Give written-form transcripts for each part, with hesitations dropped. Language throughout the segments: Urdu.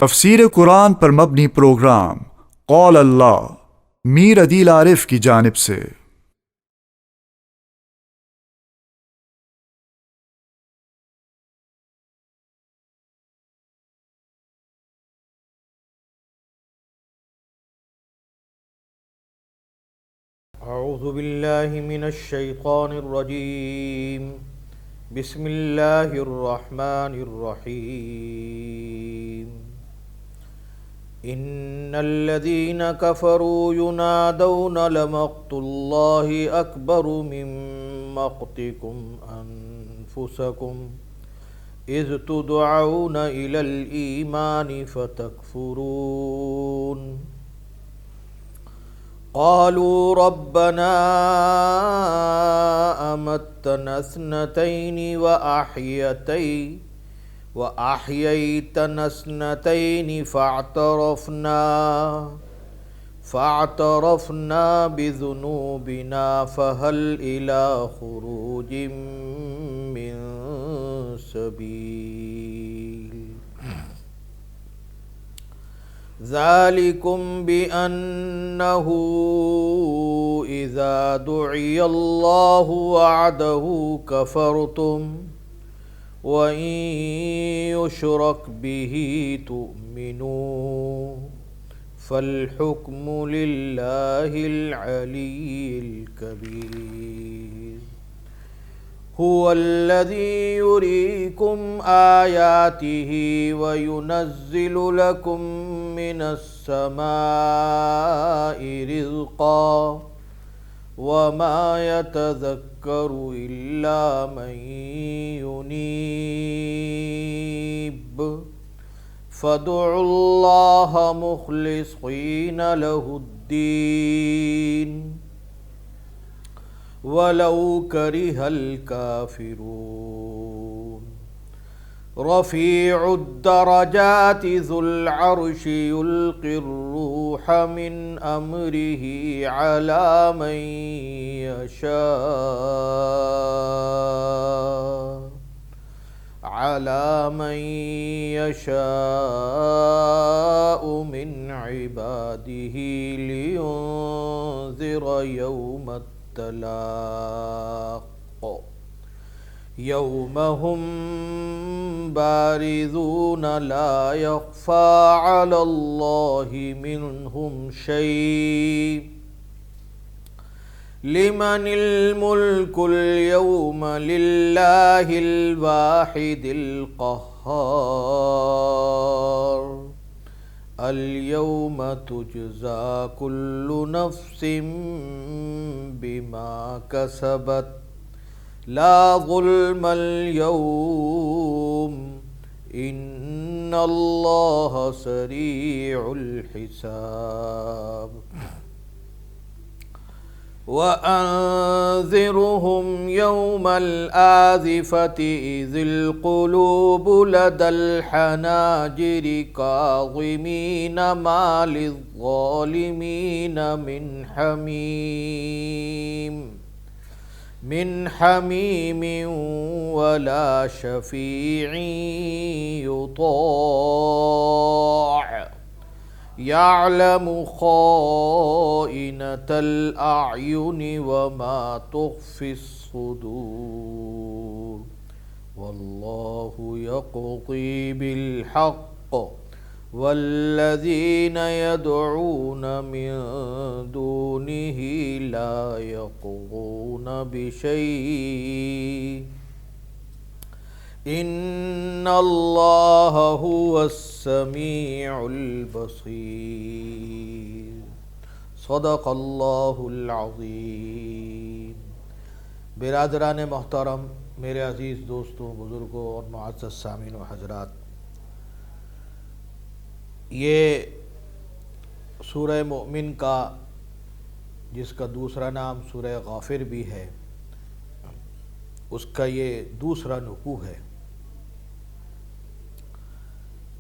تفسیر قرآن پر مبنی پروگرام قول اللہ میر عدیل عارف کی جانب سے۔ اعوذ باللہ من الشیطان الرجیم بسم اللہ الرحمن الرحیم ان الذین کفروا ینادون لمقت اللہ اکبر من مقتکم انفسکم اذ تدعون الی الایمان فتکفرون قالوا ربنا أمتنا اثنتين وأحييتنا اثنتين فاعترفنا بذنوبنا فهل إلى خروج من سبيل ذلكم بأنه إذا دعي الله وحده كفرتم وإن يشرك به تؤمنوا فالحكم لله العلي الكبير هو الذي يريكم آياته وينزل لكم من السماء رزقا وما يتذكر إلا من ينيب فادعوا الله مخلصين له الدين ولو كره الكافرون رفيع الدرجات ذو العرش يلقي الروح من أمره على من يشاء من عباده لينذر يوم التلاق يوم هم بارزون لا يخفى على الله منهم شيء لمن الملك اليوم لله الواحد القهار اليوم تجزى كل نفس بما كسبت لا ظلم اليوم إن الله سريع الحساب وأنذرهم يوم الآزفة إذ القلوب لدى الحناجر كاظمين ما للظالمين من حميم ولا شفيع يطاع يعلم خائنة الأعين وما تخفي الصدور والله يقضي بالحق والذين يدعون من دونه لا يقضون بشيء إن الله هو السميع البصير صدق اللہ العظیم۔ برادران محترم، میرے عزیز دوستوں، بزرگوں اور معزز سامعین و حضرات، یہ سورہ مومن کا، جس کا دوسرا نام سورہ غافر بھی ہے، اس کا یہ دوسرا نقوع ہے۔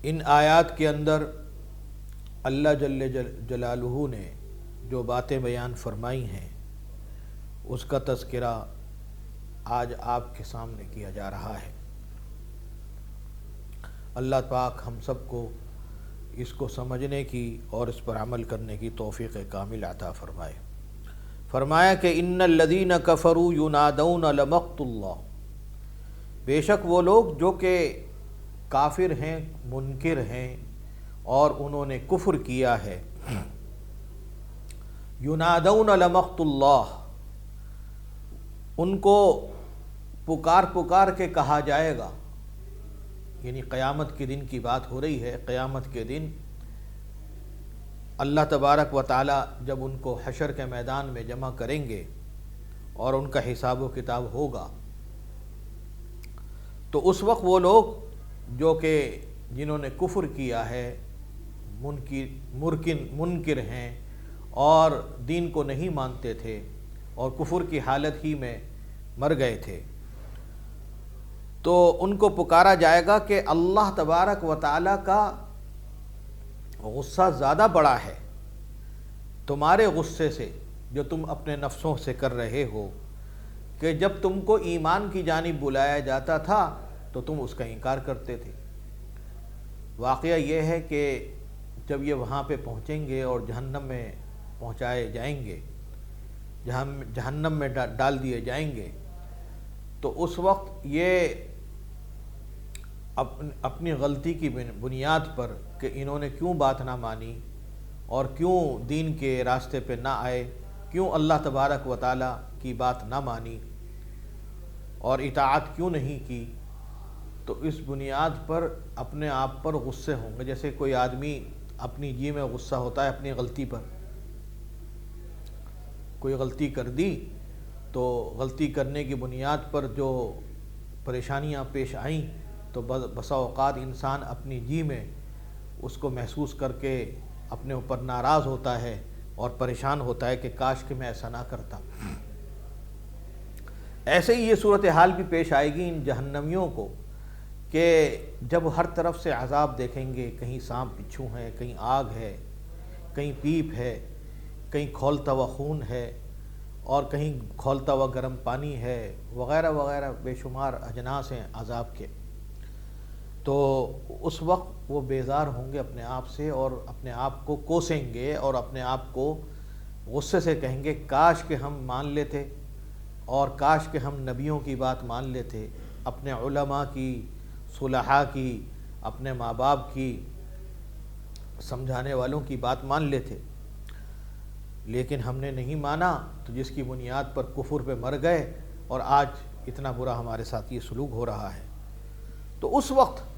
ان آیات کے اندر اللہ جل جلالہ نے جو باتیں بیان فرمائی ہیں اس کا تذکرہ آج آپ کے سامنے کیا جا رہا ہے۔ اللہ پاک ہم سب کو اس کو سمجھنے کی اور اس پر عمل کرنے کی توفیق کامل عطا فرمائے۔ فرمایا کہ ان الذین کفروا ینادون لمقت اللہ، بے شک وہ لوگ جو کہ کافر ہیں، منکر ہیں اور انہوں نے کفر کیا ہے، ینادون لمقت اللہ، ان کو پکار پکار کے کہا جائے گا، یعنی قیامت کے دن کی بات ہو رہی ہے۔ قیامت کے دن اللہ تبارک و تعالی جب ان کو حشر کے میدان میں جمع کریں گے اور ان کا حساب و کتاب ہوگا، تو اس وقت وہ لوگ جو کہ جنہوں نے کفر کیا ہے، منکر ہیں اور دین کو نہیں مانتے تھے اور کفر کی حالت ہی میں مر گئے تھے، تو ان کو پکارا جائے گا کہ اللہ تبارک و تعالیٰ کا غصہ زیادہ بڑا ہے تمہارے غصے سے جو تم اپنے نفسوں سے کر رہے ہو، کہ جب تم کو ایمان کی جانب بلایا جاتا تھا تو تم اس کا انکار کرتے تھے۔ واقعہ یہ ہے کہ جب یہ وہاں پہ پہنچیں گے اور جہنم میں پہنچائے جائیں گے، جہنم میں ڈال دیے جائیں گے، تو اس وقت یہ اپنی غلطی کی بنیاد پر کہ انہوں نے کیوں بات نہ مانی اور کیوں دین کے راستے پہ نہ آئے، کیوں اللہ تبارک و تعالیٰ کی بات نہ مانی اور اطاعت کیوں نہیں کی، تو اس بنیاد پر اپنے آپ پر غصے ہوں گے۔ جیسے کوئی آدمی اپنی جی میں غصہ ہوتا ہے اپنی غلطی پر، کوئی غلطی کر دی تو غلطی کرنے کی بنیاد پر جو پریشانیاں پیش آئیں تو بسا اوقات انسان اپنی جی میں اس کو محسوس کر کے اپنے اوپر ناراض ہوتا ہے اور پریشان ہوتا ہے کہ کاش کہ میں ایسا نہ کرتا۔ ایسے ہی یہ صورتحال بھی پیش آئے گی ان جہنمیوں کو کہ جب ہر طرف سے عذاب دیکھیں گے، کہیں سانپ بچھو ہے، کہیں آگ ہے، کہیں پیپ ہے، کہیں کھولتا ہوا خون ہے اور کہیں کھولتا ہوا گرم پانی ہے، وغیرہ وغیرہ بے شمار اجناس ہیں عذاب کے، تو اس وقت وہ بیزار ہوں گے اپنے آپ سے اور اپنے آپ کو کوسیں گے اور اپنے آپ کو غصے سے کہیں گے کاش کہ ہم مان لیتے اور کاش کہ ہم نبیوں کی بات مان لیتے، اپنے علماء کی، صلحاء کی، اپنے ماں باپ کی، سمجھانے والوں کی بات مان لیتے، لیکن ہم نے نہیں مانا، تو جس کی بنیاد پر کفر پہ مر گئے اور آج اتنا برا ہمارے ساتھ یہ سلوک ہو رہا ہے۔ تو اس وقت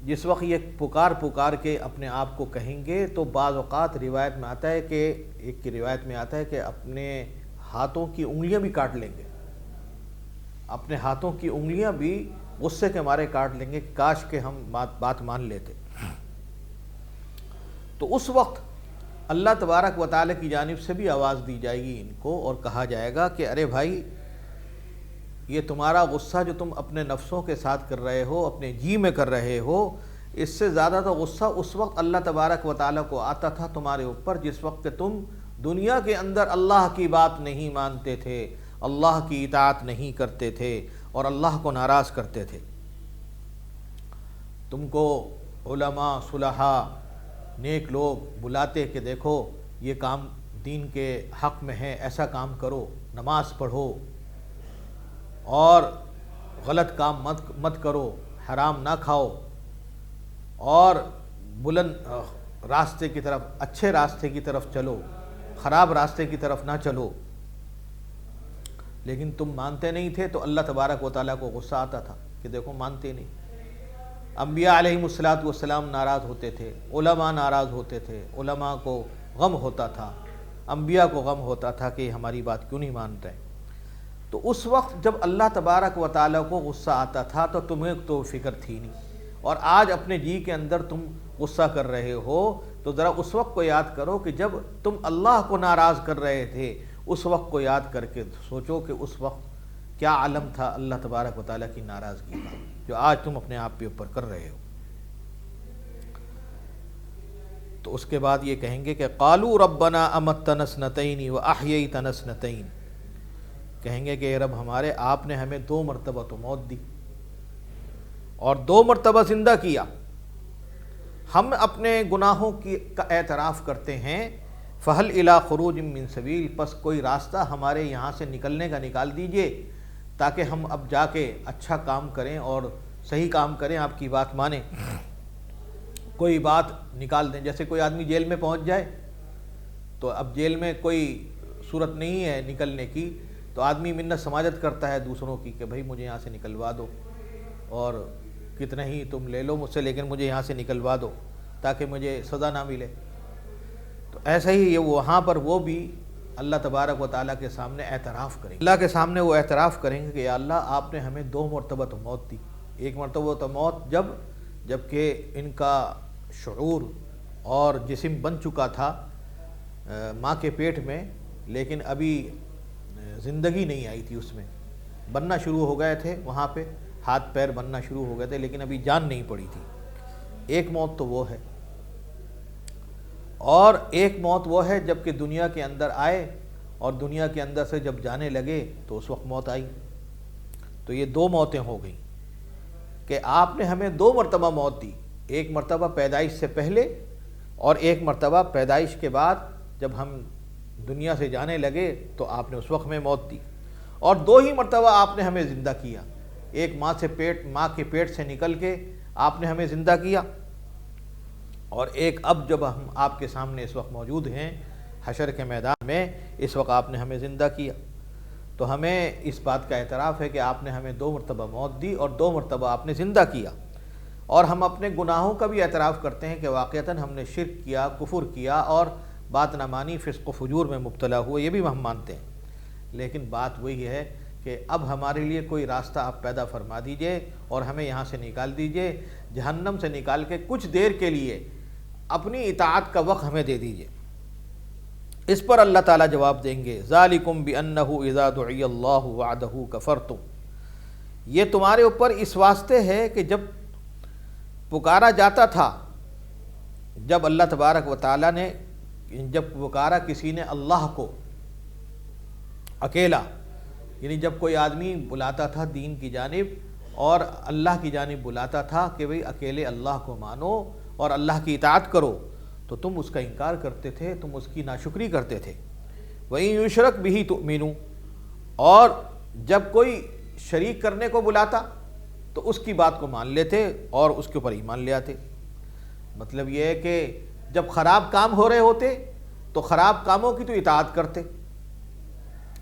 جس وقت یہ پکار کے اپنے آپ کو کہیں گے تو بعض اوقات روایت میں آتا ہے کہ ایک کی روایت میں آتا ہے کہ اپنے ہاتھوں کی انگلیاں بھی کاٹ لیں گے، اپنے ہاتھوں کی انگلیاں بھی غصے کے مارے کاٹ لیں گے، کاش کہ ہم بات مان لیتے۔ تو اس وقت اللہ تبارک و تعالی کی جانب سے بھی آواز دی جائے گی ان کو اور کہا جائے گا کہ ارے بھائی، یہ تمہارا غصہ جو تم اپنے نفسوں کے ساتھ کر رہے ہو، اپنے جی میں کر رہے ہو، اس سے زیادہ تو غصہ اس وقت اللہ تبارک و تعالیٰ کو آتا تھا تمہارے اوپر جس وقت کہ تم دنیا کے اندر اللہ کی بات نہیں مانتے تھے، اللہ کی اطاعت نہیں کرتے تھے اور اللہ کو ناراض کرتے تھے۔ تم کو علماء، صلحاء، نیک لوگ بلاتے کہ دیکھو یہ کام دین کے حق میں ہے، ایسا کام کرو، نماز پڑھو اور غلط کام مت کرو، حرام نہ کھاؤ اور بلند راستے کی طرف، اچھے راستے کی طرف چلو، خراب راستے کی طرف نہ چلو، لیکن تم مانتے نہیں تھے تو اللہ تبارک و تعالیٰ کو غصہ آتا تھا کہ دیکھو مانتے نہیں۔ انبیاء علیہم السلام ناراض ہوتے تھے، علماء ناراض ہوتے تھے، علماء کو غم ہوتا تھا، انبیاء کو غم ہوتا تھا کہ ہماری بات کیوں نہیں مانتے۔ تو اس وقت جب اللہ تبارک و تعالیٰ کو غصہ آتا تھا تو تمہیں تو فکر تھی نہیں، اور آج اپنے جی کے اندر تم غصہ کر رہے ہو، تو ذرا اس وقت کو یاد کرو کہ جب تم اللہ کو ناراض کر رہے تھے، اس وقت کو یاد کر کے سوچو کہ اس وقت کیا عالم تھا اللہ تبارک و تعالیٰ کی ناراضگی کا، جو آج تم اپنے آپ کے اوپر کر رہے ہو۔ تو اس کے بعد یہ کہیں گے کہ قالوا ربنا امتنا اثنتین واحییتنا اثنتین، کہیں گے کہ اے رب ہمارے، آپ نے ہمیں 2 مرتبہ تو موت دی اور 2 مرتبہ زندہ کیا، ہم اپنے گناہوں کا اعتراف کرتے ہیں، فہل الی خروج من سبیل، پس کوئی راستہ ہمارے یہاں سے نکلنے کا نکال دیجئے تاکہ ہم اب جا کے اچھا کام کریں اور صحیح کام کریں، آپ کی بات مانیں، کوئی بات نکال دیں۔ جیسے کوئی آدمی جیل میں پہنچ جائے تو اب جیل میں کوئی صورت نہیں ہے نکلنے کی، تو آدمی منت سماجت کرتا ہے دوسروں کی کہ بھائی مجھے یہاں سے نکلوا دو، اور کتنا ہی تم لے لو مجھ سے، لیکن مجھے یہاں سے نکلوا دو تاکہ مجھے سزا نہ ملے۔ تو ایسا ہی یہ وہاں پر وہ بھی اللہ تبارک و تعالیٰ کے سامنے اعتراف کریں گے، اللہ کے سامنے وہ اعتراف کریں گے کہ یا اللہ آپ نے ہمیں 2 مرتبہ تو موت دی، ایک مرتبہ تو موت جب کہ ان کا شعور اور جسم بن چکا تھا ماں کے پیٹ میں، لیکن ابھی زندگی نہیں آئی تھی، اس میں بننا شروع ہو گئے تھے، وہاں پہ ہاتھ پیر بننا شروع ہو گئے تھے، لیکن ابھی جان نہیں پڑی تھی۔ ایک موت تو وہ ہے، اور ایک موت وہ ہے جب کہ دنیا کے اندر آئے اور دنیا کے اندر سے جب جانے لگے تو اس وقت موت آئی۔ تو یہ 2 موتیں ہو گئیں کہ آپ نے ہمیں 2 مرتبہ موت دی، ایک مرتبہ پیدائش سے پہلے اور ایک مرتبہ پیدائش کے بعد جب ہم دنیا سے جانے لگے تو آپ نے اس وقت میں موت دی، اور 2 ہی مرتبہ آپ نے ہمیں زندہ کیا، ایک ماں کے پیٹ سے نکل کے آپ نے ہمیں زندہ کیا، اور ایک اب جب ہم آپ کے سامنے اس وقت موجود ہیں حشر کے میدان میں، اس وقت آپ نے ہمیں زندہ کیا۔ تو ہمیں اس بات کا اعتراف ہے کہ آپ نے ہمیں 2 مرتبہ موت دی اور 2 مرتبہ آپ نے زندہ کیا، اور ہم اپنے گناہوں کا بھی اعتراف کرتے ہیں کہ واقعتاً ہم نے شرک کیا، کفر کیا اور بات نہ مانی، فسق و فجور میں مبتلا ہوئے، یہ بھی ہم مانتے ہیں، لیکن بات وہی ہے کہ اب ہمارے لیے کوئی راستہ آپ پیدا فرما دیجئے اور ہمیں یہاں سے نکال دیجئے، جہنم سے نکال کے کچھ دیر کے لیے اپنی اطاعت کا وقت ہمیں دے دیجئے۔ اس پر اللہ تعالیٰ جواب دیں گے، ذالکم بأنہ اذا دعی اللہ وحدہ کفرتم، یہ تمہارے اوپر اس واسطے ہے کہ جب پکارا جاتا تھا، جب اللہ تبارک و تعالیٰ نے جب پکارا کسی نے اللہ کو اکیلا، یعنی جب کوئی آدمی بلاتا تھا دین کی جانب اور اللہ کی جانب بلاتا تھا کہ بھئی اکیلے اللہ کو مانو اور اللہ کی اطاعت کرو، تو تم اس کا انکار کرتے تھے، تم اس کی ناشکری کرتے تھے۔ وَإِن يُشْرَكْ بِهِ تُؤْمِنُوا، اور جب کوئی شریک کرنے کو بلاتا تو اس کی بات کو مان لیتے اور اس کے اوپر ایمان لے آتے۔ مطلب یہ ہے کہ جب خراب کام ہو رہے ہوتے تو خراب کاموں کی تو اطاعت کرتے،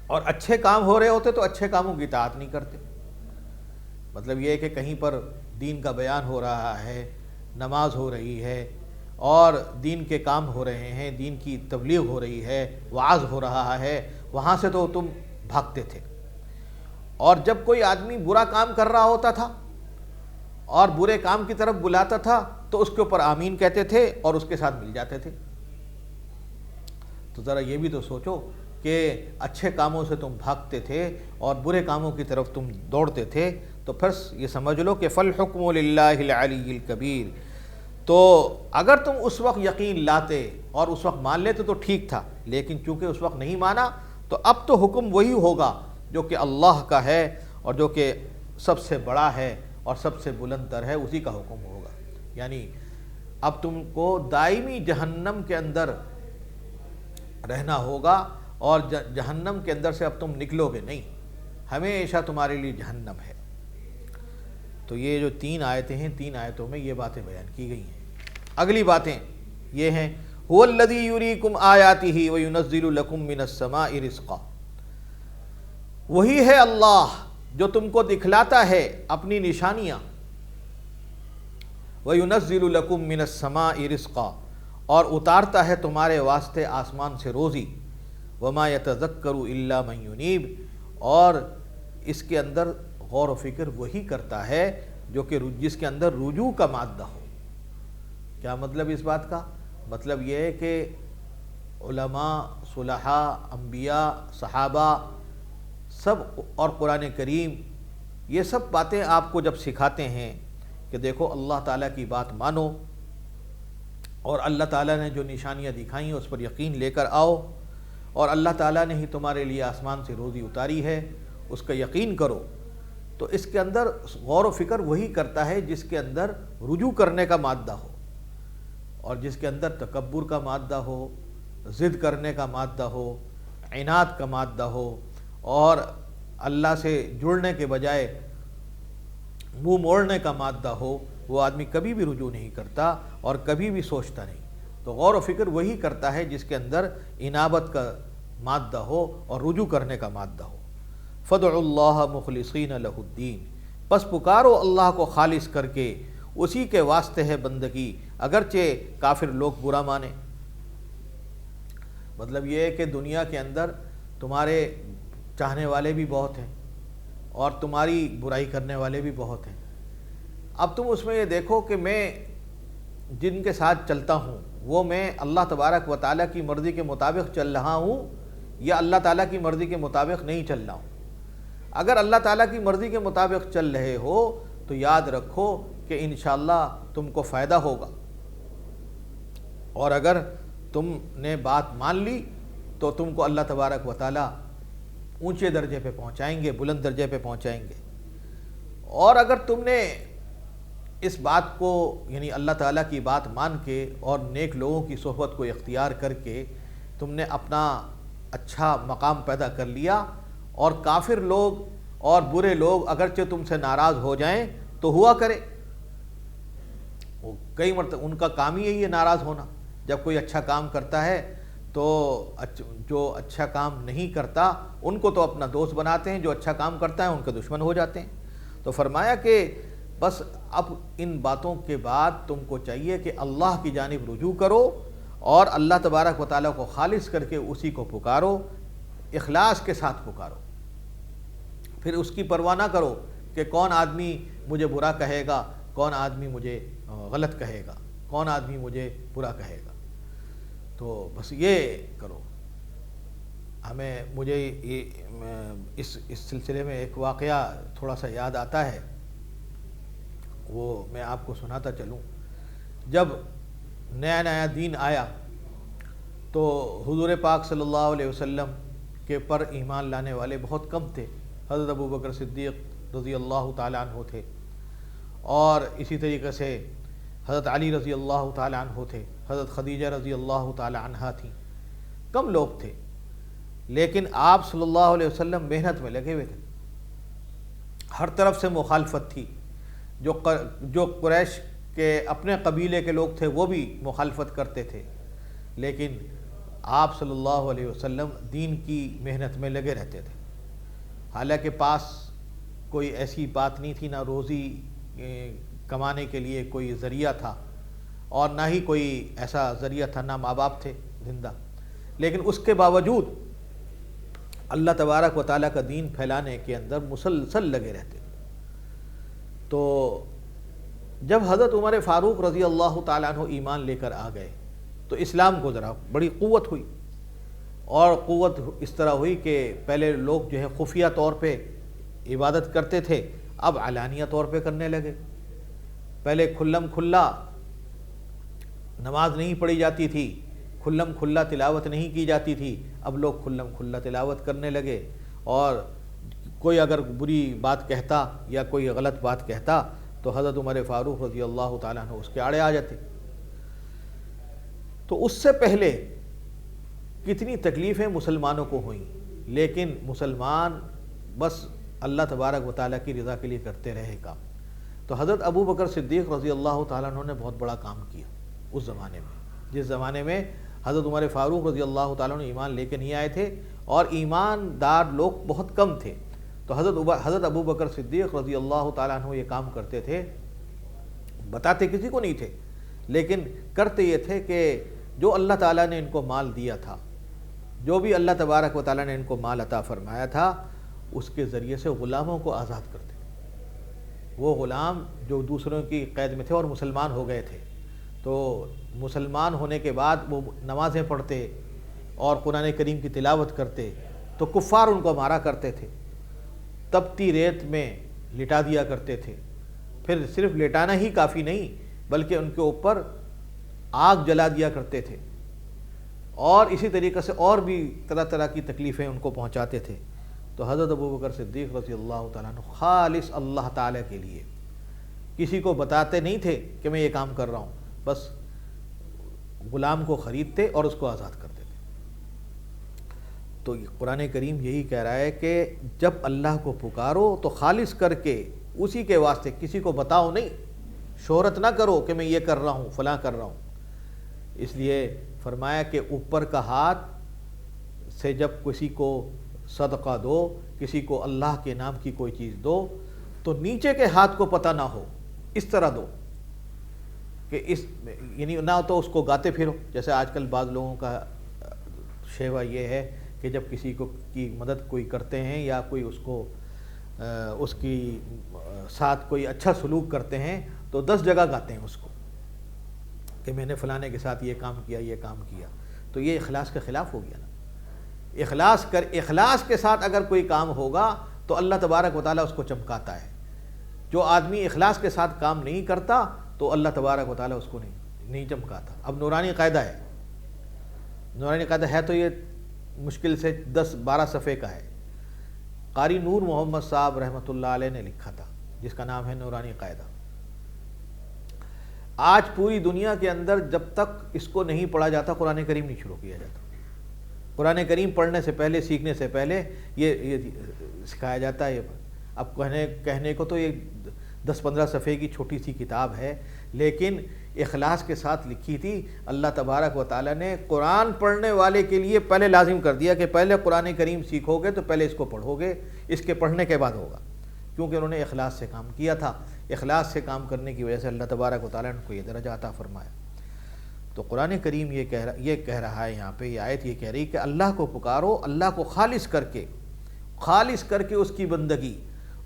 اور اچھے کام ہو رہے ہوتے تو اچھے کاموں کی اطاعت نہیں کرتے۔ مطلب یہ ہے کہ کہیں پر دین کا بیان ہو رہا ہے، نماز ہو رہی ہے اور دین کے کام ہو رہے ہیں، دین کی تبلیغ ہو رہی ہے، وعظ ہو رہا ہے، وہاں سے تو تم بھاگتے تھے، اور جب کوئی آدمی برا کام کر رہا ہوتا تھا اور برے کام کی طرف بلاتا تھا تو اس کے اوپر آمین کہتے تھے اور اس کے ساتھ مل جاتے تھے۔ تو ذرا یہ بھی تو سوچو کہ اچھے کاموں سے تم بھاگتے تھے اور برے کاموں کی طرف تم دوڑتے تھے، تو پھر یہ سمجھ لو کہ فالحکم للہ العلی الکبیر۔ تو اگر تم اس وقت یقین لاتے اور اس وقت مان لیتے تو ٹھیک تھا، لیکن چونکہ اس وقت نہیں مانا تو اب تو حکم وہی ہوگا جو کہ اللہ کا ہے اور جو کہ سب سے بڑا ہے اور سب سے بلند تر ہے، اسی کا حکم ہوگا۔ یعنی اب تم کو دائمی جہنم کے اندر رہنا ہوگا، اور جہنم کے اندر سے اب تم نکلو گے نہیں، ہمیشہ تمہارے لیے جہنم ہے۔ تو یہ جو 3 آیتیں ہیں، 3 آیتوں میں یہ باتیں بیان کی گئی ہیں۔ اگلی باتیں یہ ہیں، هو الذی یریکم آیاتہ وینزل لکم من السماء رزقا، وہی ہے اللہ جو تم کو دکھلاتا ہے اپنی نشانیاں، وینزل لکم من السماء رزقا، اور اتارتا ہے تمہارے واسطے آسمان سے روزی، وما یتذکر الا من ینیب، اور اس کے اندر غور و فکر وہی کرتا ہے جو کہ جس کے اندر رجوع کا مادہ ہو۔ کیا مطلب اس بات کا؟ مطلب یہ ہے کہ علماء، صلحاء، انبیاء، صحابہ سب اور قرآن کریم یہ سب باتیں آپ کو جب سکھاتے ہیں کہ دیکھو اللہ تعالیٰ کی بات مانو، اور اللہ تعالیٰ نے جو نشانیاں دکھائی ہیں اس پر یقین لے کر آؤ، اور اللہ تعالیٰ نے ہی تمہارے لیے آسمان سے روزی اتاری ہے، اس کا یقین کرو، تو اس کے اندر غور و فکر وہی کرتا ہے جس کے اندر رجوع کرنے کا مادہ ہو۔ اور جس کے اندر تکبر کا مادہ ہو، ضد کرنے کا مادہ ہو، عناد کا مادہ ہو، اور اللہ سے جڑنے کے بجائے منہ موڑنے کا مادہ ہو، وہ آدمی کبھی بھی رجوع نہیں کرتا اور کبھی بھی سوچتا نہیں۔ تو غور و فکر وہی کرتا ہے جس کے اندر انابت کا مادہ ہو اور رجوع کرنے کا مادہ ہو۔ فَادْعُوا اللَّهَ مُخْلِصِينَ لَهُ الدِّينَ، پس پکارو اللہ کو خالص کر کے، اسی کے واسطے ہے بندگی، اگرچہ کافر لوگ برا مانے۔ مطلب یہ ہے کہ دنیا کے اندر تمہارے چاہنے والے بھی بہت ہیں اور تمہاری برائی کرنے والے بھی بہت ہیں۔ اب تم اس میں یہ دیکھو کہ میں جن کے ساتھ چلتا ہوں وہ میں اللہ تبارک و تعالیٰ کی مرضی کے مطابق چل رہا ہوں یا اللہ تعالیٰ کی مرضی کے مطابق نہیں چل رہا ہوں۔ اگر اللہ تعالیٰ کی مرضی کے مطابق چل رہے ہو تو یاد رکھو کہ انشاءاللہ تم کو فائدہ ہوگا، اور اگر تم نے بات مان لی تو تم کو اللہ تبارک و تعالیٰ اونچے درجے پہ پہنچائیں گے، بلند درجے پہ پہنچائیں گے۔ اور اگر تم نے اس بات کو یعنی اللہ تعالیٰ کی بات مان کے اور نیک لوگوں کی صحبت کو اختیار کر کے تم نے اپنا اچھا مقام پیدا کر لیا، اور کافر لوگ اور برے لوگ اگرچہ تم سے ناراض ہو جائیں تو ہوا کرے، وہ کئی مرتبہ ان کا کام ہی ہے یہ ناراض ہونا۔ جب کوئی اچھا کام کرتا ہے تو جو اچھا کام نہیں کرتا ان کو تو اپنا دوست بناتے ہیں، جو اچھا کام کرتا ہے ان کے دشمن ہو جاتے ہیں۔ تو فرمایا کہ بس اب ان باتوں کے بعد تم کو چاہیے کہ اللہ کی جانب رجوع کرو اور اللہ تبارک و تعالیٰ کو خالص کر کے اسی کو پکارو، اخلاص کے ساتھ پکارو، پھر اس کی پرواہ نہ کرو کہ کون آدمی مجھے برا کہے گا، کون آدمی مجھے غلط کہے گا، کون آدمی مجھے برا کہے گا۔ تو بس یہ کرو۔ مجھے اس سلسلے میں ایک واقعہ تھوڑا سا یاد آتا ہے، وہ میں آپ کو سناتا چلوں۔ جب نیا نیا دین آیا تو حضور پاک صلی اللہ علیہ وسلم کے پر ایمان لانے والے بہت کم تھے۔ حضرت ابوبکر صدیق رضی اللہ تعالیٰ عنہ تھے، اور اسی طریقے سے حضرت علی رضی اللہ تعالیٰ عنہ تھے، حضرت خدیجہ رضی اللہ تعالیٰ عنہا تھیں، کم لوگ تھے، لیکن آپ صلی اللہ علیہ وسلم محنت میں لگے ہوئے تھے۔ ہر طرف سے مخالفت تھی، جو قریش کے اپنے قبیلے کے لوگ تھے وہ بھی مخالفت کرتے تھے، لیکن آپ صلی اللہ علیہ وسلم دین کی محنت میں لگے رہتے تھے۔ حالانکہ پاس کوئی ایسی بات نہیں تھی، نہ روزی کمانے کے لیے کوئی ذریعہ تھا اور نہ ہی کوئی ایسا ذریعہ تھا، نہ ماں باپ تھے زندہ، لیکن اس کے باوجود اللہ تبارک و تعالیٰ کا دین پھیلانے کے اندر مسلسل لگے رہتے تھے۔ تو جب حضرت عمر فاروق رضی اللہ تعالیٰ عنہ ایمان لے کر آ گئے تو اسلام کو ذرا بڑی قوت ہوئی، اور قوت اس طرح ہوئی کہ پہلے لوگ جو ہے خفیہ طور پہ عبادت کرتے تھے، اب علانیہ طور پہ کرنے لگے۔ پہلے کھلم کھلا نماز نہیں پڑھی جاتی تھی، کھلم کھلا تلاوت نہیں کی جاتی تھی، اب لوگ کھلم کھلا تلاوت کرنے لگے، اور کوئی اگر بری بات کہتا یا کوئی غلط بات کہتا تو حضرت عمر فاروق رضی اللہ تعالیٰ عنہ اس کے آڑے آ جاتے۔ تو اس سے پہلے کتنی تکلیفیں مسلمانوں کو ہوئیں، لیکن مسلمان بس اللہ تبارک و تعالیٰ کی رضا کے لیے کرتے رہے کام۔ تو حضرت ابو بکر صدیق رضی اللہ تعالیٰ عنہ نے بہت بڑا کام کیا اس زمانے میں، جس زمانے میں حضرت عمر فاروق رضی اللہ تعالیٰ عنہ ایمان لے کے نہیں آئے تھے اور ایماندار لوگ بہت کم تھے۔ تو حضرت ابو بکر صدیق رضی اللہ تعالیٰ عنہ یہ کام کرتے تھے، بتاتے کسی کو نہیں تھے، لیکن کرتے یہ تھے کہ جو اللہ تعالیٰ نے ان کو مال دیا تھا، جو بھی اللہ تبارک و تعالیٰ نے ان کو مال عطا فرمایا تھا، اس کے ذریعے سے غلاموں کو آزاد کرتے۔ وہ غلام جو دوسروں کی قید میں تھے اور مسلمان ہو گئے تھے، تو مسلمان ہونے کے بعد وہ نمازیں پڑھتے اور قرآن کریم کی تلاوت کرتے، تو کفار ان کو مارا کرتے تھے، تپتی ریت میں لٹا دیا کرتے تھے، پھر صرف لٹانا ہی کافی نہیں بلکہ ان کے اوپر آگ جلا دیا کرتے تھے، اور اسی طریقے سے اور بھی طرح طرح کی تکلیفیں ان کو پہنچاتے تھے۔ تو حضرت ابو بکر صدیق رضی اللہ تعالیٰ عنہ خالص اللہ تعالیٰ کے لیے کسی کو بتاتے نہیں تھے کہ میں یہ کام کر رہا ہوں، بس غلام کو خریدتے اور اس کو آزاد کر دیتے۔ تو قرآن کریم یہی کہہ رہا ہے کہ جب اللہ کو پکارو تو خالص کر کے اسی کے واسطے، کسی کو بتاؤ نہیں، شہرت نہ کرو کہ میں یہ کر رہا ہوں فلاں کر رہا ہوں۔ اس لیے فرمایا کہ اوپر کا ہاتھ سے جب کسی کو صدقہ دو، کسی کو اللہ کے نام کی کوئی چیز دو، تو نیچے کے ہاتھ کو پتہ نہ ہو، اس طرح دو کہ یعنی نہ تو اس کو گاتے پھرو، جیسے آج کل بعض لوگوں کا شیوہ یہ ہے کہ جب کسی کو کی مدد کوئی کرتے ہیں یا کوئی اس کی ساتھ کوئی اچھا سلوک کرتے ہیں تو 10 جگہ گاتے ہیں اس کو کہ میں نے فلانے کے ساتھ یہ کام کیا، یہ کام کیا۔ تو یہ اخلاص کے خلاف ہو گیا نا۔ اخلاص کے ساتھ اگر کوئی کام ہوگا تو اللہ تبارک و تعالیٰ اس کو چمکاتا ہے۔ جو آدمی اخلاص کے ساتھ کام نہیں کرتا تو اللہ تبارک و تعالیٰ اس کو نہیں چمکاتا۔ اب نورانی قاعدہ ہے، نورانی قاعدہ ہے تو یہ مشکل سے 10-12 صفحے کا ہے۔ قاری نور محمد صاحب رحمۃ اللہ علیہ نے لکھا تھا، جس کا نام ہے نورانی قاعدہ۔ آج پوری دنیا کے اندر جب تک اس کو نہیں پڑھا جاتا قرآن کریم نہیں شروع کیا جاتا۔ قرآن کریم پڑھنے سے پہلے، سیکھنے سے پہلے یہ سکھایا جاتا ہے۔ اب کہنے کو تو یہ 10-15 صفحے کی چھوٹی سی کتاب ہے، لیکن اخلاص کے ساتھ لکھی تھی۔ اللہ تبارک و تعالیٰ نے قرآن پڑھنے والے کے لیے پہلے لازم کر دیا کہ پہلے قرآن کریم سیکھو گے تو پہلے اس کو پڑھو گے، اس کے پڑھنے کے بعد ہوگا، کیونکہ انہوں نے اخلاص سے کام کیا تھا۔ اخلاص سے کام کرنے کی وجہ سے اللہ تبارک و تعالیٰ نے ان کو یہ درجہ عطا فرمایا۔ تو قرآن کریم یہ کہہ رہا ہے یہاں پہ، یہ آیت یہ کہہ رہی کہ اللہ کو پکارو، اللہ کو خالص کر کے اس کی بندگی،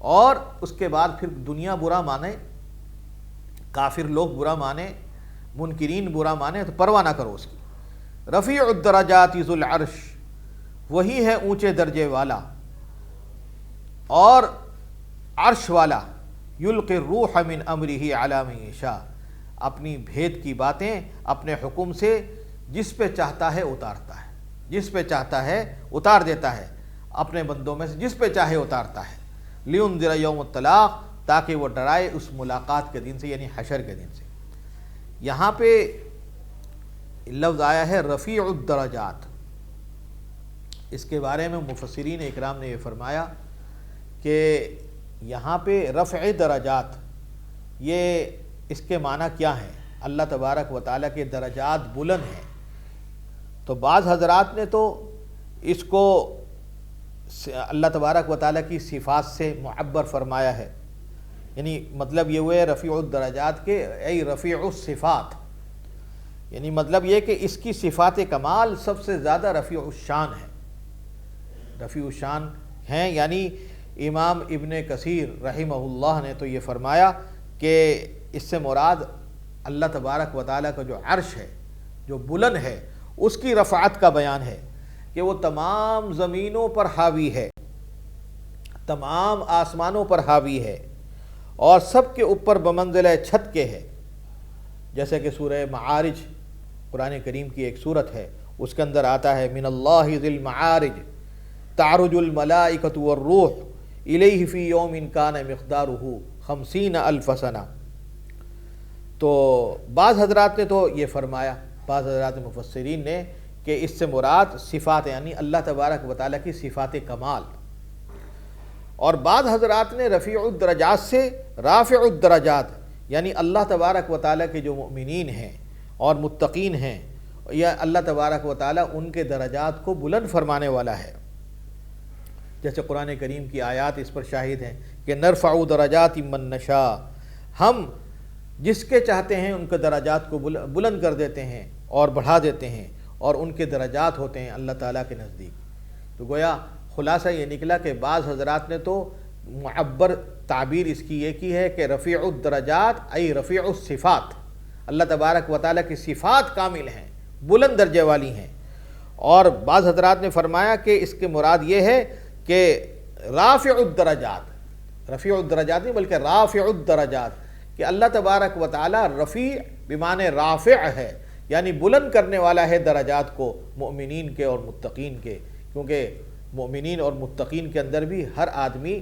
اور اس کے بعد پھر دنیا برا مانے، کافر لوگ برا مانے، منکرین برا مانے تو پرواہ نہ کرو اس کی۔ رفیع الدرجات ذو العرش، وہی ہے اونچے درجے والا اور عرش والا، یلقی الروح من امرہ علی من یشاء، اپنی بھید کی باتیں اپنے حکم سے جس پہ چاہتا ہے اتارتا ہے، جس پہ چاہتا ہے اتار دیتا ہے، اپنے بندوں میں سے جس پہ چاہے اتارتا ہے۔ لینذر یوم الطلاق، تاکہ وہ ڈرائے اس ملاقات کے دن سے، یعنی حشر کے دن سے۔ یہاں پہ لفظ آیا ہے رفیع الدرجات، اس کے بارے میں مفسرین اکرام نے یہ فرمایا کہ یہاں پہ رفع درجات، یہ اس کے معنی کیا ہیں؟ اللہ تبارک و تعالیٰ کے درجات بلند ہیں۔ تو بعض حضرات نے تو اس کو اللہ تبارک و تعالیٰ کی صفات سے معبر فرمایا ہے، یعنی مطلب یہ ہوئے رفیع الدرجات کے ای رفیع الصفات، یعنی مطلب یہ کہ اس کی صفات کمال سب سے زیادہ رفیع الشان ہے، رفیع الشان ہیں۔ یعنی امام ابن کثیر رحمہ اللہ نے تو یہ فرمایا کہ اس سے مراد اللہ تبارک و تعالیٰ کا جو عرش ہے، جو بلند ہے، اس کی رفعت کا بیان ہے کہ وہ تمام زمینوں پر حاوی ہے، تمام آسمانوں پر حاوی ہے، اور سب کے اوپر بمنزلہ چھت کے ہے۔ جیسے کہ سورہ معارج قرآن کریم کی ایک سورت ہے، اس کے اندر آتا ہے من اللہ ذی المعارج تعرج الملائکۃ والروح الیہ فی یوم کان مقدارہ 50,000 سنہ۔ تو بعض حضرات نے تو یہ فرمایا، بعض حضرات مفسرین نے، کہ اس سے مراد صفات، یعنی اللہ تبارک و تعالیٰ کی صفات کمال، اور بعض حضرات نے رفیع الدرجات سے رافع الدرجات، یعنی اللہ تبارک و تعالیٰ کے جو مؤمنین ہیں اور متقین ہیں، یا اللہ تبارک و تعالیٰ ان کے درجات کو بلند فرمانے والا ہے۔ جیسے قرآن کریم کی آیات اس پر شاہد ہیں کہ نرفع درجات من نشاء، ہم جس کے چاہتے ہیں ان کے درجات کو بلند کر دیتے ہیں اور بڑھا دیتے ہیں، اور ان کے درجات ہوتے ہیں اللہ تعالیٰ کے نزدیک۔ تو گویا خلاصہ یہ نکلا کہ بعض حضرات نے تو معبر تعبیر اس کی یہ کی ہے کہ رفیع الدرجات ای رفیع الصفات، اللہ تبارک و تعالیٰ کی صفات کامل ہیں، بلند درجے والی ہیں، اور بعض حضرات نے فرمایا کہ اس کے مراد یہ ہے کہ رافع الدرجات، رفیع الدرجات نہیں بلکہ رافع الدرجات، کہ اللہ تبارک و تعالیٰ رفیع بمعنی رافع ہے، یعنی بلند کرنے والا ہے درجات کو مؤمنین کے اور متقین کے، کیونکہ مؤمنین اور متقین کے اندر بھی ہر آدمی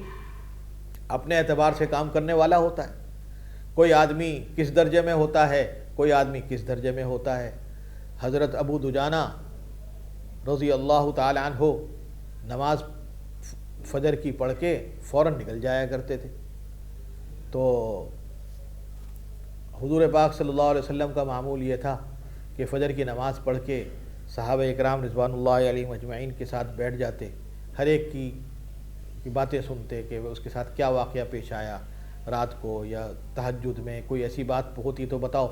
اپنے اعتبار سے کام کرنے والا ہوتا ہے۔ کوئی آدمی کس درجے میں ہوتا ہے، کوئی آدمی کس درجے میں ہوتا ہے، حضرت ابو دجانہ رضی اللہ تعالی عنہ نماز فجر کی پڑھ کے فوراً نکل جایا کرتے تھے۔ تو حضور پاک صلی اللہ علیہ وسلم کا معمول یہ تھا کہ فجر کی نماز پڑھ کے صحابہ اکرام رضوان اللہ علیہم اجمعین کے ساتھ بیٹھ جاتے، ہر ایک کی باتیں سنتے کہ اس کے ساتھ کیا واقعہ پیش آیا رات کو یا تہجد میں، کوئی ایسی بات ہوتی تو بتاؤ،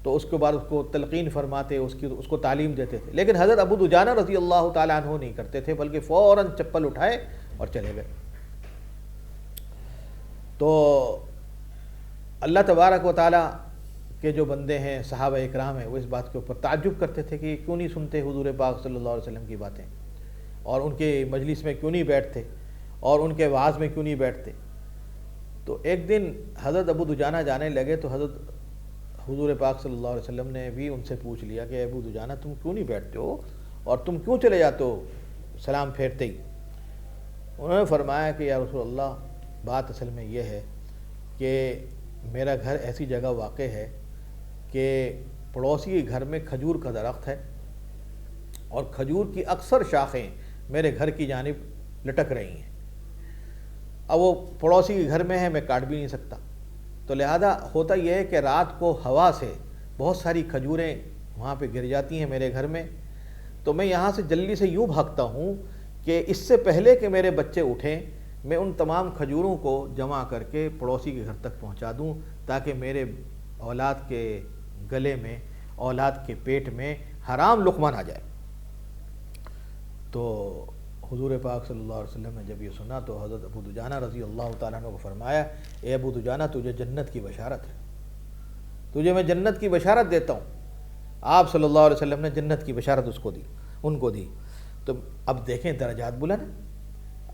تو اس کے بعد اس کو تلقین فرماتے، اس کو تعلیم دیتے تھے۔ لیکن حضرت ابو دجانہ رضی اللہ تعالیٰ عنہ نہیں کرتے تھے، بلکہ فوراً چپل اٹھائے اور چلے گئے۔ تو اللہ تبارک و تعالیٰ کے جو بندے ہیں، صحابہ اکرام ہیں، وہ اس بات کے اوپر تعجب کرتے تھے کہ یہ کیوں نہیں سنتے حضور پاک صلی اللہ علیہ وسلم کی باتیں، اور ان کے مجلس میں کیوں نہیں بیٹھتے، اور ان کے وعظ میں کیوں نہیں بیٹھتے۔ تو ایک دن حضرت ابو دجانہ جانے لگے تو حضرت حضور پاک صلی اللہ علیہ وسلم نے بھی ان سے پوچھ لیا کہ ابو دجانہ تم کیوں نہیں بیٹھتے ہو اور تم کیوں چلے جاتے ہو سلام پھیرتے ہی؟ انہوں نے فرمایا کہ یا رسول اللہ، بات اصل میں یہ ہے کہ میرا گھر ایسی جگہ واقع ہے کہ پڑوسی کے گھر میں کھجور کا درخت ہے اور کھجور کی اکثر شاخیں میرے گھر کی جانب لٹک رہی ہیں۔ اب وہ پڑوسی کے گھر میں ہے، میں کاٹ بھی نہیں سکتا، تو لہذا ہوتا یہ ہے کہ رات کو ہوا سے بہت ساری کھجوریں وہاں پہ گر جاتی ہیں میرے گھر میں، تو میں یہاں سے جلدی سے یوں بھاگتا ہوں کہ اس سے پہلے کہ میرے بچے اٹھیں میں ان تمام کھجوروں کو جمع کر کے پڑوسی کے گھر تک پہنچا دوں، تاکہ میرے اولاد کے گلے میں، اولاد کے پیٹ میں حرام لقمہ نہ جائے۔ تو حضور پاک صلی اللہ علیہ وسلم نے جب یہ سنا تو حضرت ابو دجانہ رضی اللہ تعالیٰ عنہ کو فرمایا، اے ابو دجانہ تجھے جنت کی بشارت ہے، تجھے میں جنت کی بشارت دیتا ہوں۔ آپ صلی اللہ علیہ وسلم نے جنت کی بشارت ان کو دی۔ تو اب دیکھیں درجات بلند ہیں،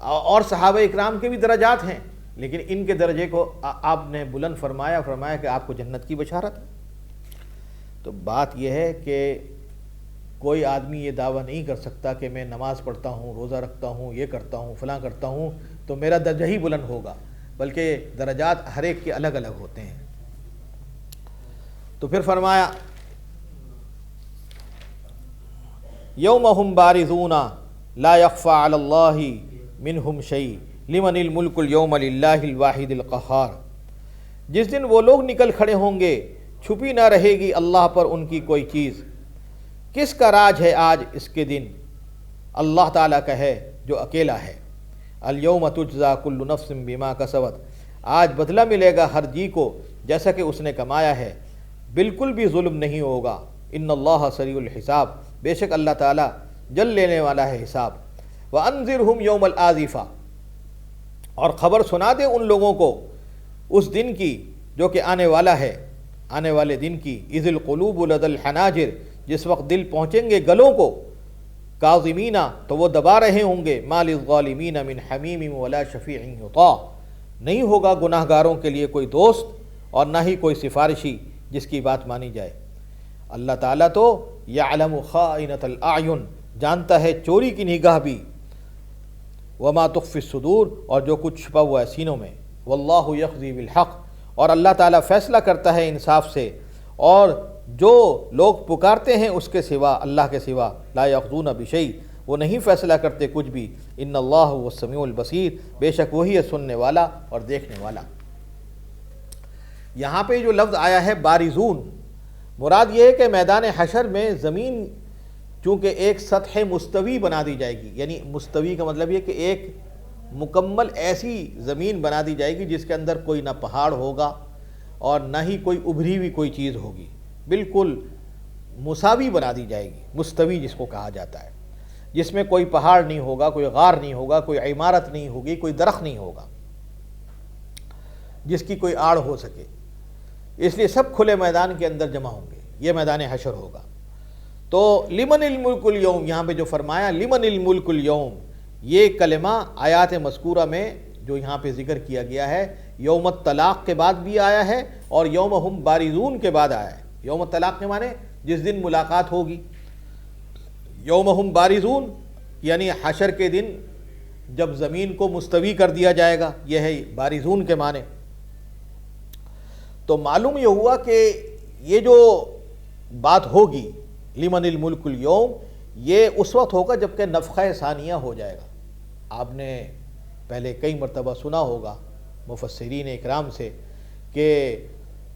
اور صحابہ اکرام کے بھی درجات ہیں، لیکن ان کے درجے کو آپ نے بلند فرمایا کہ آپ کو جنت کی بشارت ہے۔ تو بات یہ ہے کہ کوئی آدمی یہ دعویٰ نہیں کر سکتا کہ میں نماز پڑھتا ہوں، روزہ رکھتا ہوں، یہ کرتا ہوں، فلاں کرتا ہوں تو میرا درجہ ہی بلند ہوگا، بلکہ درجات ہر ایک کے الگ الگ ہوتے ہیں۔ تو پھر فرمایا یومہم بارزون لا یخفی علی اللہ منہم شیء لمن الملک اليوم للہ الواحد القہار، جس دن وہ لوگ نکل کھڑے ہوں گے چھپی نہ رہے گی اللہ پر ان کی کوئی چیز۔ کس کا راج ہے آج اس کے دن؟ اللہ تعالیٰ کا ہے جو اکیلا ہے۔ الیوم تجزا کل نفس بما کسبت، آج بدلہ ملے گا ہر جی کو جیسا کہ اس نے کمایا ہے، بالکل بھی ظلم نہیں ہوگا۔ ان اللہ سریع الحساب، بے شک اللہ تعالیٰ جل لینے والا ہے حساب۔ وانذرہم یوم الآزفہ، اور خبر سنا دے ان لوگوں کو اس دن کی جو کہ آنے والا ہے، آنے والے دن کی۔ اذ القلوب لدى الحناجر، جس وقت دل پہنچیں گے گلوں کو، کاظمین، تو وہ دبا رہے ہوں گے، ما للظالمین من حمیم ولا شفیع یطاع، نہیں ہوگا گناہ گاروں کے لیے کوئی دوست اور نہ ہی کوئی سفارشی جس کی بات مانی جائے۔ اللہ تعالیٰ تو یعلم خائنۃ الاعین، جانتا ہے چوری کی نگاہ بھی، وما تخفی الصدور، اور جو کچھ چھپا ہوا ہے سینوں میں، واللہ یقضی بالحق، اور اللہ تعالیٰ فیصلہ کرتا ہے انصاف سے، اور جو لوگ پکارتے ہیں اس کے سوا، اللہ کے سوا، لا یقضون بشیء، وہ نہیں فیصلہ کرتے کچھ بھی۔ ان اللہ هو السمیع البصیر، بے شک وہی ہے سننے والا اور دیکھنے والا۔ یہاں پہ جو لفظ آیا ہے بارزون، مراد یہ ہے کہ میدان حشر میں زمین چونکہ ایک سطح مستوی بنا دی جائے گی، یعنی مستوی کا مطلب یہ کہ ایک مکمل ایسی زمین بنا دی جائے گی جس کے اندر کوئی نہ پہاڑ ہوگا اور نہ ہی کوئی ابھری ہوئی کوئی چیز ہوگی، بالکل مساوی بنا دی جائے گی، مستوی جس کو کہا جاتا ہے، جس میں کوئی پہاڑ نہیں ہوگا، کوئی غار نہیں ہوگا، کوئی عمارت نہیں ہوگی، کوئی درخت نہیں ہوگا جس کی کوئی آڑ ہو سکے، اس لیے سب کھلے میدان کے اندر جمع ہوں گے، یہ میدان حشر ہوگا۔ تو لمن الملک اليوم، یہاں پہ جو فرمایا لمن الملک اليوم، یہ کلمہ آیات مذکورہ میں جو یہاں پہ ذکر کیا گیا ہے یوم الطلاق کے بعد بھی آیا ہے اور یوم ہم بارزون کے بعد آیا ہے۔ یوم الطلاق کے معنی جس دن ملاقات ہوگی، یوم ہم بارزون یعنی حشر کے دن جب زمین کو مستوی کر دیا جائے گا، یہ ہے بارزون کے معنی۔ تو معلوم یہ ہوا کہ یہ جو بات ہوگی لمن الملک اليوم، یہ اس وقت ہوگا جب کہ نفخہ ثانیہ ہو جائے گا۔ آپ نے پہلے کئی مرتبہ سنا ہوگا مفسرین اکرام سے کہ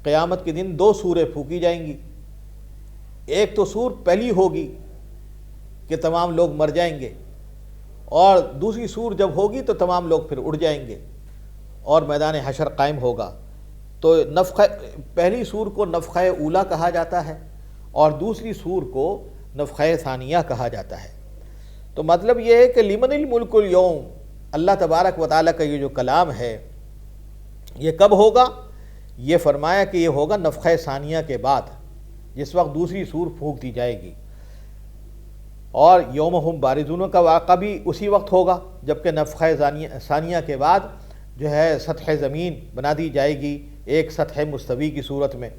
قیامت کے دن 2 سوریں پھونکی جائیں گی۔ ایک تو سور پہلی ہوگی کہ تمام لوگ مر جائیں گے، اور دوسری سور جب ہوگی تو تمام لوگ پھر اڑ جائیں گے اور میدان حشر قائم ہوگا۔ تو پہلی سور کو نفخہ اولا کہا جاتا ہے اور دوسری سور کو نفخہ ثانیہ کہا جاتا ہے۔ تو مطلب یہ ہے کہ لمن الملک اليوم، اللہ تبارک و تعالیٰ کا یہ جو کلام ہے یہ کب ہوگا؟ یہ فرمایا کہ یہ ہوگا نفخہ ثانیہ کے بعد، جس وقت دوسری سور پھونک دی جائے گی۔ اور یوم ہم بارزون کا واقعہ بھی اسی وقت ہوگا جبکہ نفخہ ثانیہ کے بعد جو ہے سطح زمین بنا دی جائے گی ایک سطح مستوی کی صورت میں،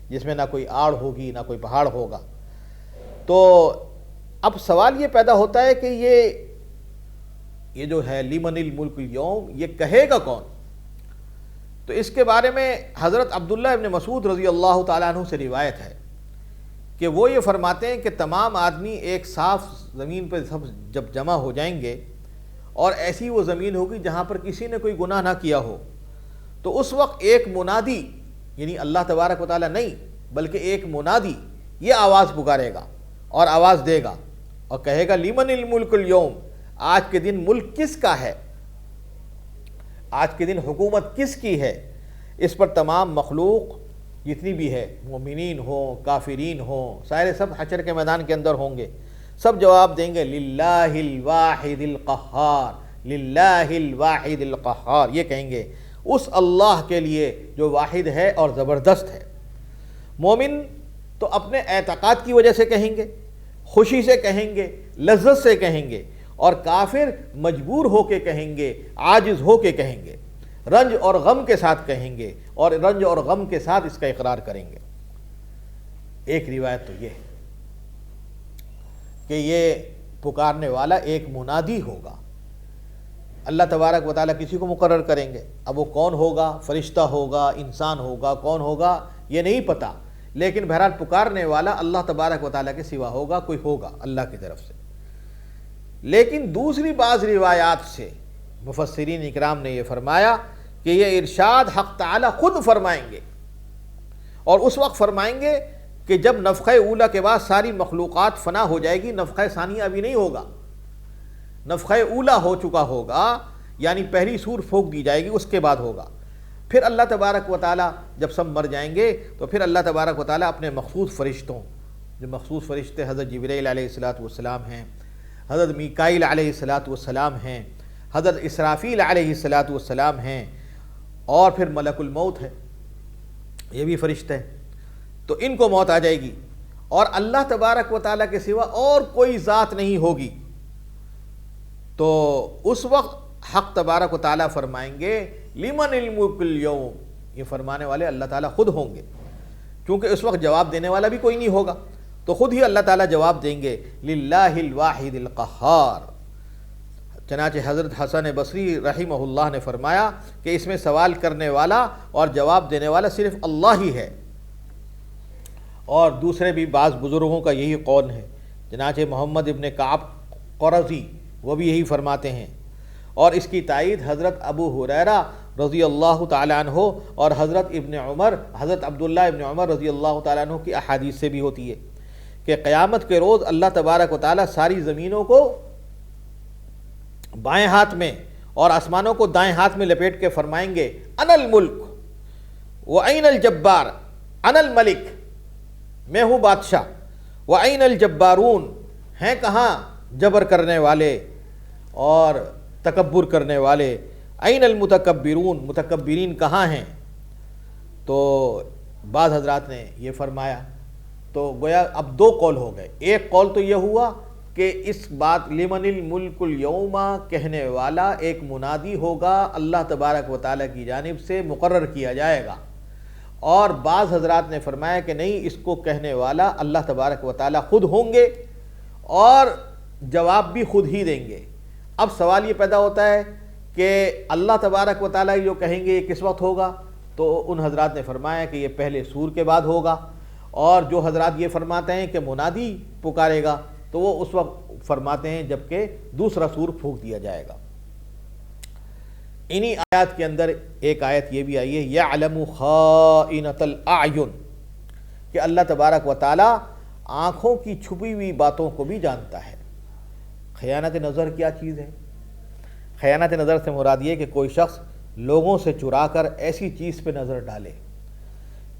جس میں نہ کوئی آڑ ہوگی نہ کوئی پہاڑ ہوگا۔ تو اب سوال یہ پیدا ہوتا ہے کہ یہ جو ہے لمن الملک اليوم، یہ کہے گا کون؟ تو اس کے بارے میں حضرت عبداللہ ابن مسعود رضی اللہ تعالیٰ عنہ سے روایت ہے کہ وہ یہ فرماتے ہیں کہ تمام آدمی ایک صاف زمین پہ سب جب جمع ہو جائیں گے، اور ایسی وہ زمین ہوگی جہاں پر کسی نے کوئی گناہ نہ کیا ہو، تو اس وقت ایک منادی، یعنی اللہ تبارک و تعالیٰ نہیں بلکہ ایک منادی یہ آواز پکارے گا اور آواز دے گا اور کہے گا لمن الملک اليوم، آج کے دن ملک کس کا ہے، آج کے دن حکومت کس کی ہے؟ اس پر تمام مخلوق جتنی بھی ہے، مومنین ہوں کافرین ہوں، سارے سب حشر کے میدان کے اندر ہوں گے، سب جواب دیں گے للہ الواحد القہار، للہ الواحد القہار، یہ کہیں گے اس اللہ کے لیے جو واحد ہے اور زبردست ہے۔ مومن تو اپنے اعتقاد کی وجہ سے کہیں گے، خوشی سے کہیں گے، لذت سے کہیں گے، اور کافر مجبور ہو کے کہیں گے، عاجز ہو کے کہیں گے، رنج اور غم کے ساتھ کہیں گے، اور رنج اور غم کے ساتھ اس کا اقرار کریں گے۔ ایک روایت تو یہ ہے کہ یہ پکارنے والا ایک منادی ہوگا، اللہ تبارک و تعالیٰ کسی کو مقرر کریں گے۔ اب وہ کون ہوگا، فرشتہ ہوگا، انسان ہوگا، کون ہوگا یہ نہیں پتہ، لیکن بہرحال پکارنے والا اللہ تبارک و تعالیٰ کے سوا ہوگا، کوئی ہوگا اللہ کی طرف سے۔ لیکن دوسری بعض روایات سے مفسرین اکرام نے یہ فرمایا کہ یہ ارشاد حق تعالیٰ خود فرمائیں گے، اور اس وقت فرمائیں گے کہ جب نفخہ اولا کے بعد ساری مخلوقات فنا ہو جائے گی، نفخہ ثانیہ ابھی نہیں ہوگا، نفخہ اولا ہو چکا ہوگا، یعنی پہلی سور پھونک دی جائے گی، اس کے بعد ہوگا۔ پھر اللہ تبارک و تعالیٰ جب سب مر جائیں گے تو پھر اللہ تبارک و تعالیٰ اپنے مخصوص فرشتوں، جو مخصوص فرشتے حضرت جبرائیل علیہ السلام ہیں، حضرت میکائیل علیہ السلام ہیں، حضرت اسرافیل علیہ السلام ہیں، اور پھر ملک الموت ہے، یہ بھی فرشتے ہیں، تو ان کو موت آ جائے گی، اور اللہ تبارک و تعالیٰ کے سوا اور کوئی ذات نہیں ہوگی۔ تو اس وقت حق تبارک و تعالیٰ فرمائیں گے لمن الملک اليوم، یہ فرمانے والے اللہ تعالیٰ خود ہوں گے، کیونکہ اس وقت جواب دینے والا بھی کوئی نہیں ہوگا، تو خود ہی اللہ تعالیٰ جواب دیں گے للہ الواحد القہار۔ چنانچہ حضرت حسن بصری رحمہ اللہ نے فرمایا کہ اس میں سوال کرنے والا اور جواب دینے والا صرف اللہ ہی ہے، اور دوسرے بھی بعض بزرگوں کا یہی قول ہے، چنانچہ محمد ابن کعب قرظی وہ بھی یہی فرماتے ہیں، اور اس کی تائید حضرت ابو ہریرہ رضی اللہ تعالیٰ عنہ اور حضرت عبداللہ ابن عمر رضی اللہ تعالیٰ عنہ کی احادیث سے بھی ہوتی ہے کہ قیامت کے روز اللہ تبارک و تعالیٰ ساری زمینوں کو بائیں ہاتھ میں اور آسمانوں کو دائیں ہاتھ میں لپیٹ کے فرمائیں گے انا الملک وَأَيْنَ الْجَبَّارُ انا الملک، میں ہوں بادشاہ، وَأَيْنَ الْجَبَّارُونَ، ہیں کہاں جبر کرنے والے اور تکبر کرنے والے، اَيْنَ الْمُتَكَبِّرُونَ، متکبرین کہاں ہیں؟ تو بعض حضرات نے یہ فرمایا، تو گویا اب 2 قول ہو گئے۔ ایک قول تو یہ ہوا کہ اس بات لمن الملک اليوم کہنے والا ایک منادی ہوگا، اللہ تبارک و تعالیٰ کی جانب سے مقرر کیا جائے گا، اور بعض حضرات نے فرمایا کہ نہیں، اس کو کہنے والا اللہ تبارک و تعالیٰ خود ہوں گے اور جواب بھی خود ہی دیں گے۔ اب سوال یہ پیدا ہوتا ہے کہ اللہ تبارک و تعالیٰ جو کہیں گے یہ کس وقت ہوگا؟ تو ان حضرات نے فرمایا کہ یہ پہلے سور کے بعد ہوگا، اور جو حضرات یہ فرماتے ہیں کہ منادی پکارے گا تو وہ اس وقت فرماتے ہیں جب کہ دوسرا سور پھونک دیا جائے گا۔ انہی آیات کے اندر ایک آیت یہ بھی آئی ہے یعلم خائنۃ الاعین، کہ اللہ تبارک و تعالی آنکھوں کی چھپی ہوئی باتوں کو بھی جانتا ہے۔ خیانت نظر کیا چیز ہے؟ خیانت نظر سے مراد یہ کہ کوئی شخص لوگوں سے چرا کر ایسی چیز پہ نظر ڈالے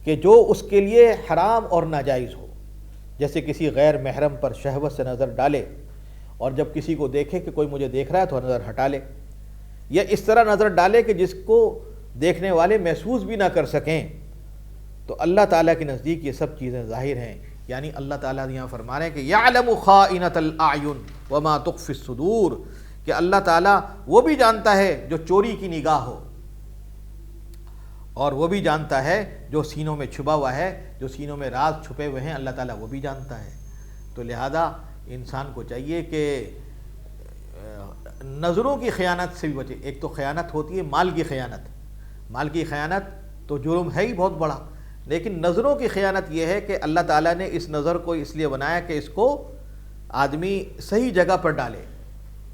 کہ جو اس کے لیے حرام اور ناجائز ہو، جیسے کسی غیر محرم پر شہوت سے نظر ڈالے اور جب کسی کو دیکھے کہ کوئی مجھے دیکھ رہا ہے تو نظر ہٹا لے، یا اس طرح نظر ڈالے کہ جس کو دیکھنے والے محسوس بھی نہ کر سکیں، تو اللہ تعالیٰ کے نزدیک یہ سب چیزیں ظاہر ہیں۔ یعنی اللہ تعالیٰ یہاں فرما رہے ہیں کہ یعلم خائنۃ الاعین وما تخفی الصدور، کہ اللہ تعالیٰ وہ بھی جانتا ہے جو چوری کی نگاہ ہو، اور وہ بھی جانتا ہے جو سینوں میں چھپا ہوا ہے، جو سینوں میں راز چھپے ہوئے ہیں، اللہ تعالیٰ وہ بھی جانتا ہے۔ تو لہذا انسان کو چاہیے کہ نظروں کی خیانت سے بھی بچے۔ ایک تو خیانت ہوتی ہے مال کی خیانت، مال کی خیانت تو جرم ہے ہی بہت بڑا، لیکن نظروں کی خیانت یہ ہے کہ اللہ تعالیٰ نے اس نظر کو اس لیے بنایا کہ اس کو آدمی صحیح جگہ پر ڈالے،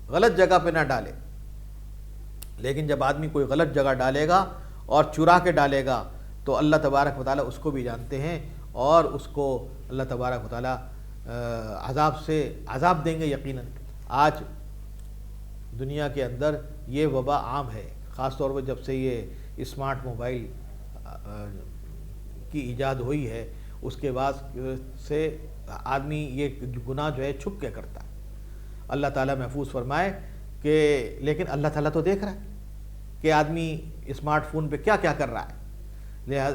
غلط جگہ پہ نہ ڈالے۔ لیکن جب آدمی کوئی غلط جگہ ڈالے گا اور چرا کے ڈالے گا تو اللہ تبارک و تعالیٰ اس کو بھی جانتے ہیں، اور اس کو اللہ تبارک و تعالیٰ عذاب دیں گے یقیناً۔ آج دنیا کے اندر یہ وبا عام ہے، خاص طور پر جب سے یہ اسمارٹ موبائل کی ایجاد ہوئی ہے، اس کے بعد سے آدمی یہ گناہ جو ہے چھپ کے کرتا ہے۔ اللہ تعالیٰ محفوظ فرمائے کہ لیکن اللہ تعالیٰ تو دیکھ رہا ہے کہ آدمی اسمارٹ فون پہ کیا کیا کر رہا ہے۔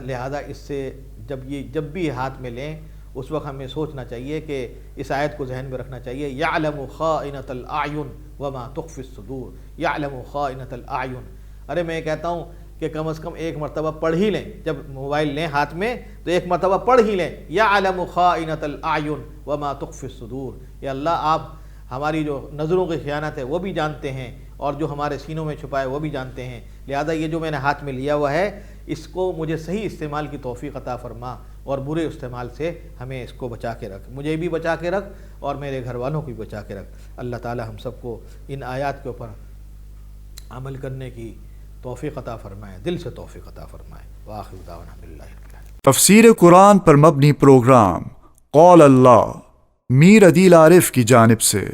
لہذا اس سے جب بھی ہاتھ میں لیں اس وقت ہمیں سوچنا چاہیے کہ اس آیت کو ذہن میں رکھنا چاہیے، یعلم خائنۃ الاعین وما تخفی الصدور، یعلم خائنۃ الاعین۔ ارے میں کہتا ہوں کہ کم از کم ایک مرتبہ پڑھ ہی لیں، جب موبائل لیں ہاتھ میں تو ایک مرتبہ پڑھ ہی لیں، یعلم خائنۃ الاعین وما تخفی الصدور۔ یا اللہ آپ ہماری جو نظروں کی خیانت ہے وہ بھی جانتے ہیں، اور جو ہمارے سینوں میں چھپا ہے وہ بھی جانتے ہیں۔ لہذا یہ جو میں نے ہاتھ میں لیا ہوا ہے اس کو مجھے صحیح استعمال کی توفیق عطا فرما، اور برے استعمال سے ہمیں اس کو بچا کے رکھ، مجھے بھی بچا کے رکھ اور میرے گھر والوں کو بھی بچا کے رکھ۔ اللہ تعالی ہم سب کو ان آیات کے اوپر عمل کرنے کی توفیق عطا فرمائے، دل سے توفیق عطا فرمائے۔ وآخر دعوانا باللہ رب العالمین۔ تفسیر قرآن پر مبنی پروگرام قول اللہ میر عدیل عارف کی جانب سے